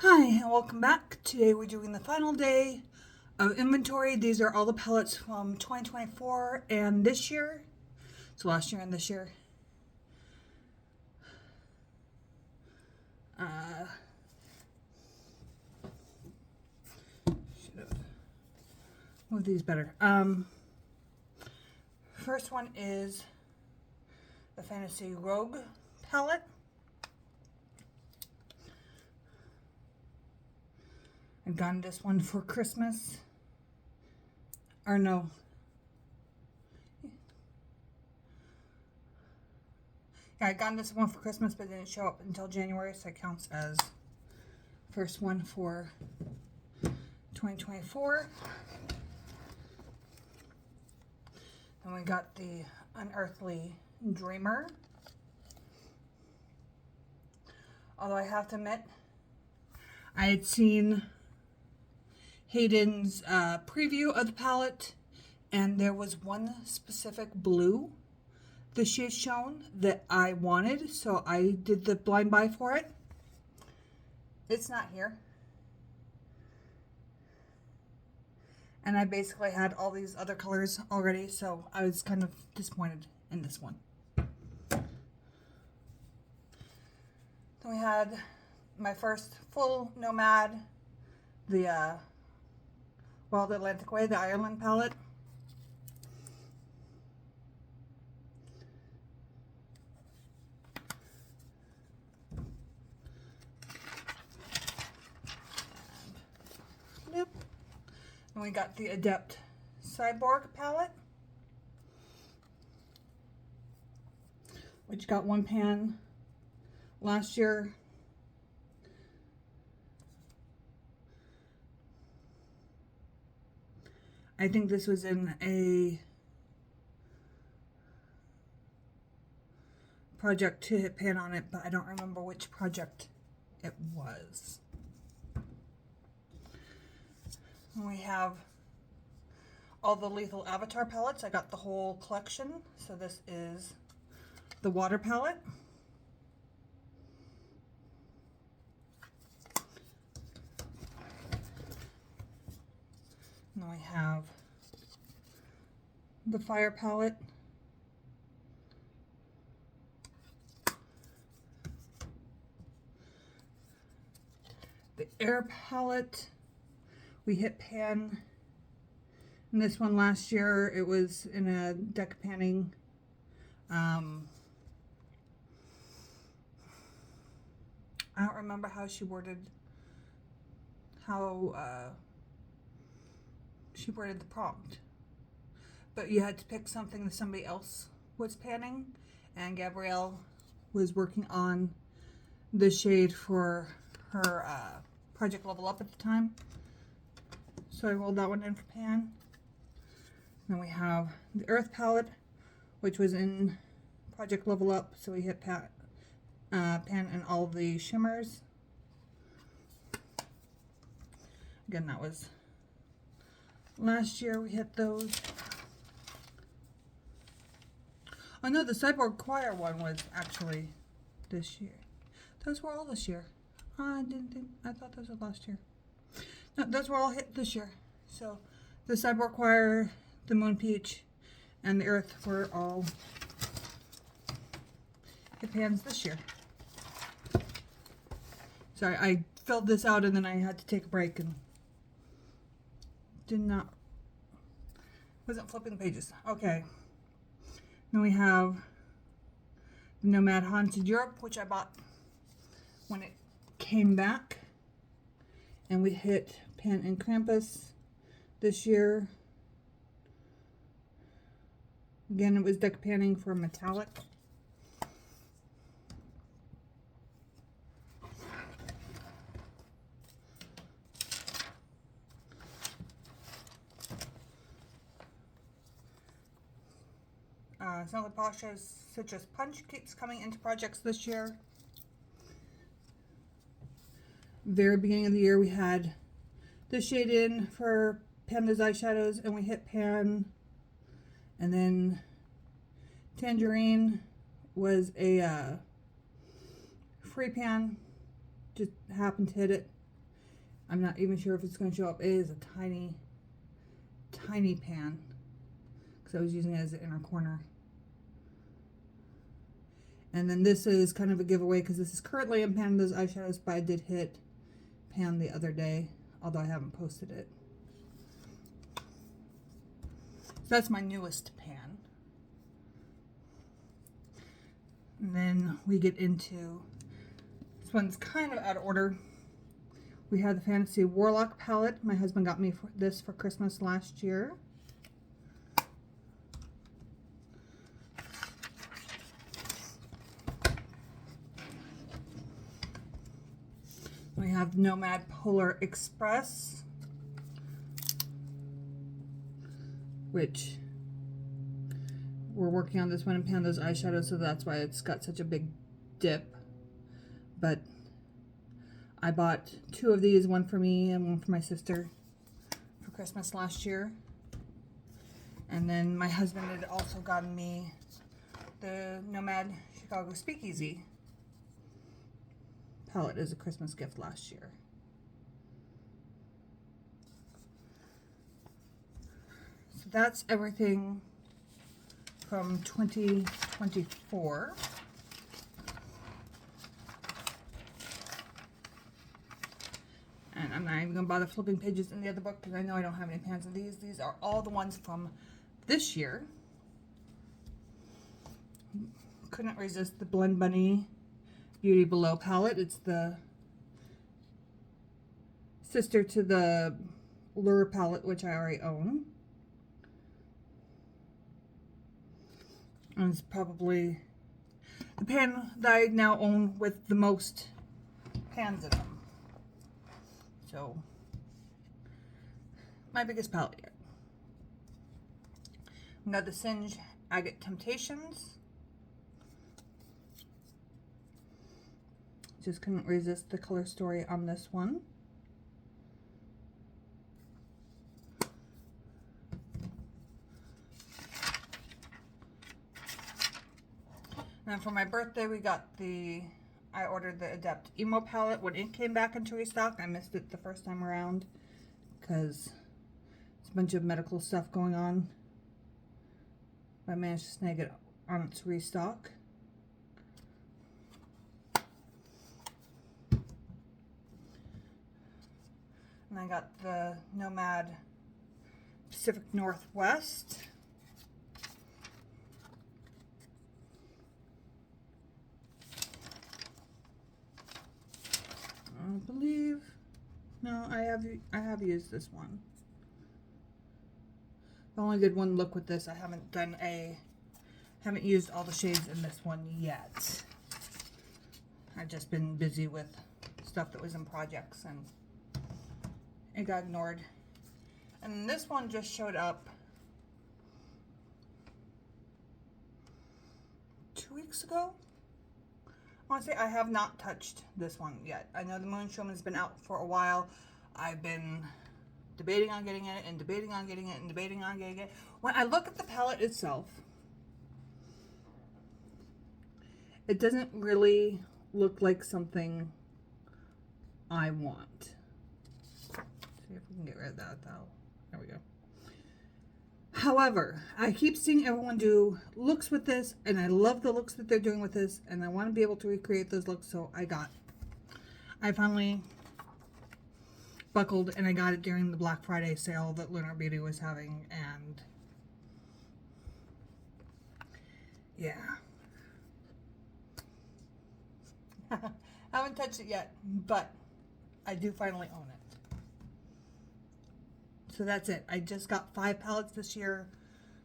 Hi and welcome back. Today we're doing the final day of inventory. These are all the palettes from 2024 and this year. So last year and this year. Should have moved these better. First one is the Fantasy Rogue palette. I've gotten this one for Christmas. Or no. Yeah, I got this one for Christmas, but it didn't show up until January, so it counts as first one for 2024. Then we got the Unearthly Dreamer. Although I have to admit, I had seen Hayden's preview of the palette, and there was one specific blue that she had shown that I wanted, so I did the blind buy for it. It's not here. And I basically had all these other colors already, so I was kind of disappointed in this one. Then we had my first full Nomad, the Wild Atlantic Way, the Ireland palette. Nope. And we got the Adept Cyborg palette, which got one pan last year. I think this was in a project to hit pan on it, but I don't remember which project it was. And we have all the Lethal Avatar palettes. I got the whole collection. So this is the water palette. And then we have the fire palette. The air palette. We hit pan in this one last year. It was in a deck panning. I don't remember how she worded the prompt, but you had to pick something that somebody else was panning, and Gabrielle was working on the shade for her Project Level Up at the time, so I rolled that one in for pan. Then we have the Earth palette, which was in Project Level Up, so we hit pan in all the shimmers. Again, that was last year. We hit those. Oh no, the Cyborg Choir one was actually this year. Those were all this year. I thought those were last year. No, those were all hit this year. So the Cyborg Choir, the Moon Peach, and the Earth were all hit pans this year. Sorry, I filled this out and then I had to take a break and wasn't flipping the pages. Okay. Then we have the Nomad Haunted Europe, which I bought when it came back. And we hit Pan and Krampus this year. Again, it was deck panning for metallic. Snowy Pasha's Citrus Punch keeps coming into projects this year. Very beginning of the year, we had this shade in for Panda's eyeshadows, and we hit pan. And then Tangerine was a free pan, just happened to hit it I'm not even sure if it's going to show up. It is a tiny, tiny pan because I was using it as an inner corner. And then this is kind of a giveaway because this is currently in Panda's eyeshadows, but I did hit pan the other day, although I haven't posted it. So that's my newest pan. And then we get into, this one's kind of out of order. We have the Fantasy Warlock palette. My husband got me this for Christmas last year. We have Nomad Polar Express, which we're working on this one in Panda's eyeshadow, so that's why it's got such a big dip. But I bought 2 of these, one for me and one for my sister for Christmas last year. And then my husband had also gotten me the Nomad Chicago Speakeasy palette as a Christmas gift last year. So that's everything from 2024. And I'm not even going to bother flipping pages in the other book because I know I don't have any pans of these. These are all the ones from this year. Couldn't resist the Blend Bunny Beauty Below palette. It's the sister to the Lure palette, which I already own. And it's probably the pan that I now own with the most pans in them. So, my biggest palette yet. We got the Singe Agate Temptations. Just couldn't resist the color story on this one. And for my birthday, we got I ordered the Adept Emo palette when it came back into restock. I missed it the first time around because it's a bunch of medical stuff going on. I managed to snag it on its restock. And I got the Nomad Pacific Northwest. I believe, no, I have used this one. I only did one look with this. I haven't used all the shades in this one yet. I've just been busy with stuff that was in projects and it got ignored. And this one just showed up 2 weeks ago. Honestly, I have not touched this one yet. I know the Moonshroom has been out for a while. I've been debating on getting it and debating on getting it and debating on getting it. When I look at the palette itself, it doesn't really look like something I want. See if we can get rid of that though. There we go. However, I keep seeing everyone do looks with this, and I love the looks that they're doing with this, and I want to be able to recreate those looks, so I finally buckled, and I got it during the Black Friday sale that Lunar Beauty was having, and yeah. I haven't touched it yet, but I do finally own it. So that's it. I just got 5 palettes this year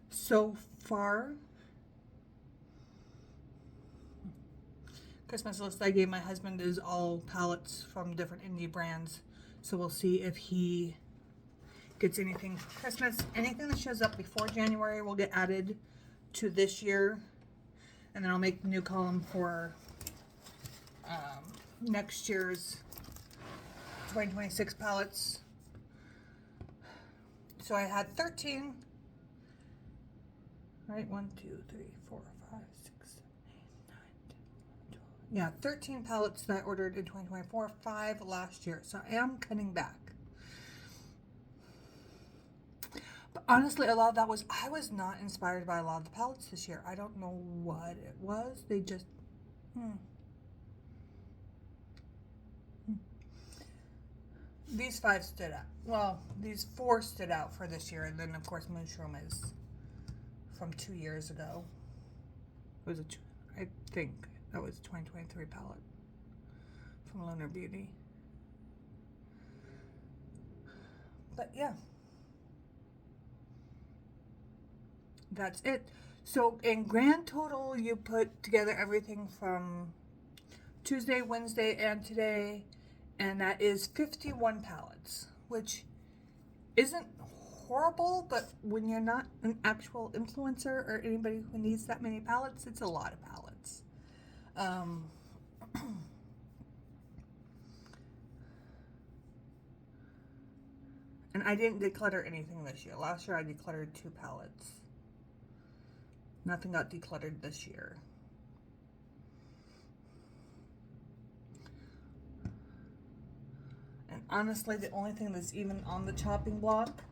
so far. Christmas list I gave my husband is all palettes from different indie brands. So we'll see if he gets anything for Christmas. Anything that shows up before January will get added to this year. And then I'll make the new column for next year's 2026 palettes. So I had 13, right? 1, 2, 3, 4, 5, 6, 7, 8, 9, 10, 11, 12, Yeah, 13 palettes that I ordered in 2024, 5 last year. So I am cutting back. But honestly, a lot of that was, I was not inspired by a lot of the palettes this year. I don't know what it was. They just, These 5 stood out. Well, these 4 stood out for this year. And then, of course, Moonshroom is from 2 years ago. It was I think that was a 2023 palette from Lunar Beauty. But yeah, that's it. So in grand total, you put together everything from Tuesday, Wednesday, and today, and that is 51 palettes, which isn't horrible, but when you're not an actual influencer or anybody who needs that many palettes, it's a lot of palettes. And I didn't declutter anything this year. Last year I decluttered 2 palettes. Nothing got decluttered this year. And honestly, the only thing that's even on the chopping block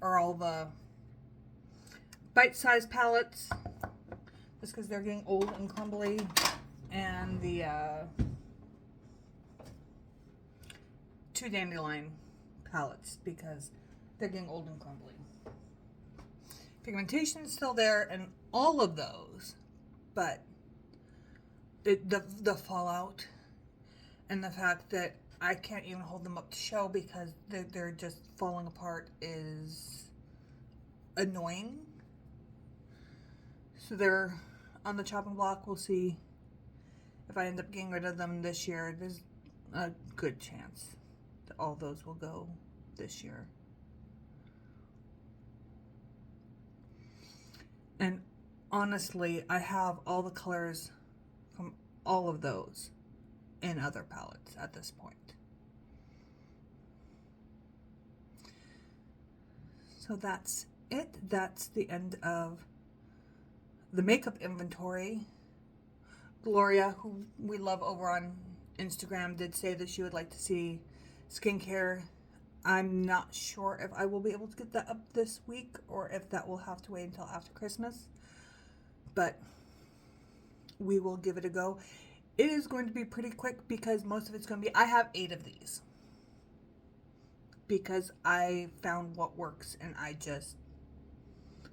are all the bite-sized palettes, just because they're getting old and crumbly, and the 2 dandelion palettes, because they're getting old and crumbly. Pigmentation is still there in all of those, but the fallout and the fact that I can't even hold them up to show because they're just falling apart is annoying. So they're on the chopping block. We'll see if I end up getting rid of them this year. There's a good chance that all those will go this year. And honestly, I have all the colors from all of those in other palettes at this point. So that's it. That's the end of the makeup inventory. Gloria, who we love over on Instagram, did say that she would like to see skincare. I'm not sure if I will be able to get that up this week or if that will have to wait until after Christmas. But we will give it a go. It is going to be pretty quick because most of it's going to be, I have 8 of these. Because I found what works, and I just,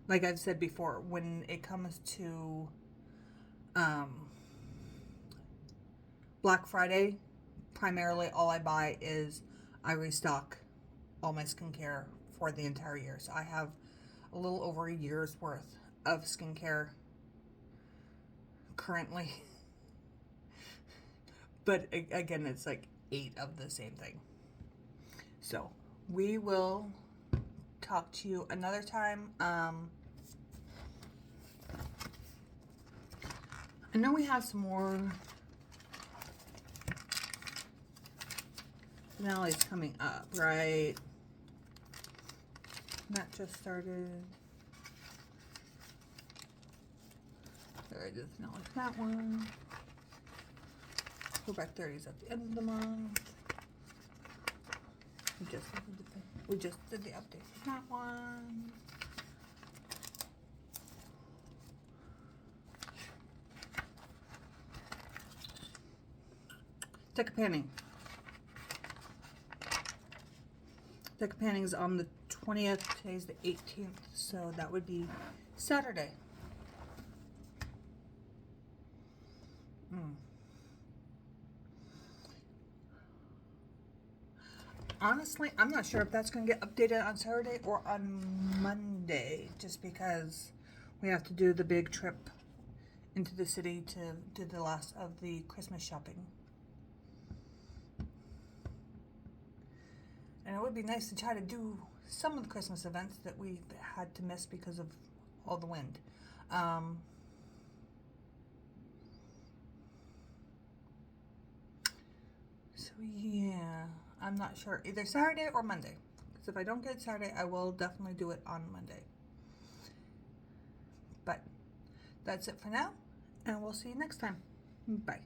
like I've said before, when it comes to Black Friday, primarily all I buy is I restock all my skincare for the entire year. So I have a little over a year's worth of skincare currently. But again, it's like 8 of the same thing. So we will talk to you another time. I know we have some more finales coming up, right? That just started. There it is. Now it's that one. Throwback 30s at the end of the month. We just did the update for that one. Deck of Panning. Deck of Panning is on the 20th. Today's the 18th, so that would be Saturday. Honestly, I'm not sure if that's going to get updated on Saturday or on Monday, just because we have to do the big trip into the city to do the last of the Christmas shopping. And it would be nice to try to do some of the Christmas events that we've had to miss because of all the wind. So yeah, I'm not sure. Either Saturday or Monday. Because if I don't get it Saturday, I will definitely do it on Monday. that's it for now, and we'll see you next time. Bye.